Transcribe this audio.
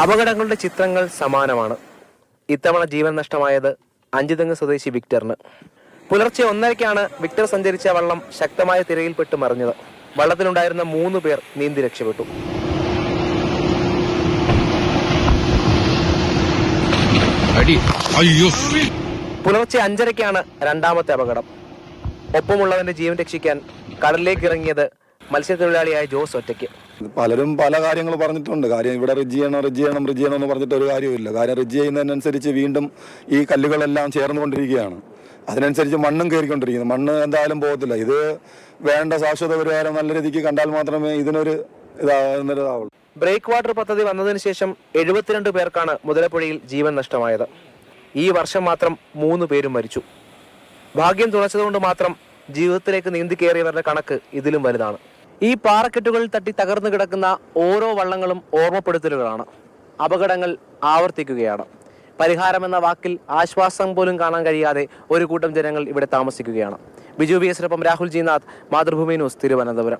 അപകടങ്ങളുടെ ചിത്രങ്ങൾ സമാനമാണ്. ഇത്തവണ ജീവൻ നഷ്ടമായത് അഞ്ചുതെങ്ങ് സ്വദേശി വിക്ടറിന്. പുലർച്ചെ 1:30-ക്കാണ് വിക്ടർ സഞ്ചരിച്ച വള്ളം ശക്തമായ തിരയിൽപ്പെട്ട് മറിഞ്ഞത്. വള്ളത്തിലുണ്ടായിരുന്ന 3 പേർ നീന്തി രക്ഷപ്പെട്ടു. പുലർച്ചെ 5:30-ക്കാണ് രണ്ടാമത്തെ അപകടം. ഒപ്പമുള്ളവന്റെ ജീവൻ രക്ഷിക്കാൻ കടലിലേക്ക് ഇറങ്ങിയത് മത്സ്യത്തൊഴിലാളിയായ ജോസ് ഒറ്റയ്ക്ക്. പലരും പല കാര്യങ്ങൾ പറഞ്ഞിട്ടുണ്ട്. കാര്യം ഇവിടെ റിജ് ചെയ്യണം എന്ന് പറഞ്ഞിട്ട് ഒരു കാര്യമില്ല. കാര്യം റിജ് ചെയ്യുന്നതിനനുസരിച്ച് വീണ്ടും ഈ കല്ലുകളെല്ലാം ചേർന്നുകൊണ്ടിരിക്കുകയാണ്. അതിനനുസരിച്ച് മണ്ണും കയറിക്കൊണ്ടിരിക്കുന്നു. മണ്ണ് എന്തായാലും പോകത്തില്ല. ഇത് വേണ്ട ശാശ്വത പരിഹാരം നല്ല രീതിക്ക് കണ്ടാൽ മാത്രമേ ഇതിനൊരു ഇതാവുള്ളൂ. ബ്രേക്ക് വാട്ടർ പദ്ധതി വന്നതിന് ശേഷം 72 പേർക്കാണ് മുതലപ്പുഴയിൽ ജീവൻ നഷ്ടമായത്. ഈ വർഷം മാത്രം 3 പേരും മരിച്ചു. ഭാഗ്യം തുണച്ചതുകൊണ്ട് മാത്രം ജീവിതത്തിലേക്ക് നീന്തി കയറിയവരുടെ കണക്ക് ഇതിലും വലുതാണ്. ഈ പാറക്കെട്ടുകളിൽ തട്ടി തകർന്നു കിടക്കുന്ന ഓരോ വള്ളങ്ങളും ഓർമ്മപ്പെടുത്തലുകളാണ്. അപകടങ്ങൾ ആവർത്തിക്കുകയാണ്. പരിഹാരമെന്ന വാക്കിൽ ആശ്വാസം പോലും കാണാൻ കഴിയാതെ ഒരു കൂട്ടം ജനങ്ങൾ ഇവിടെ താമസിക്കുകയാണ്. ബിജു BS-നൊപ്പം രാഹുൽ ജി നാഥ്, മാതൃഭൂമി ന്യൂസ്, തിരുവനന്തപുരം.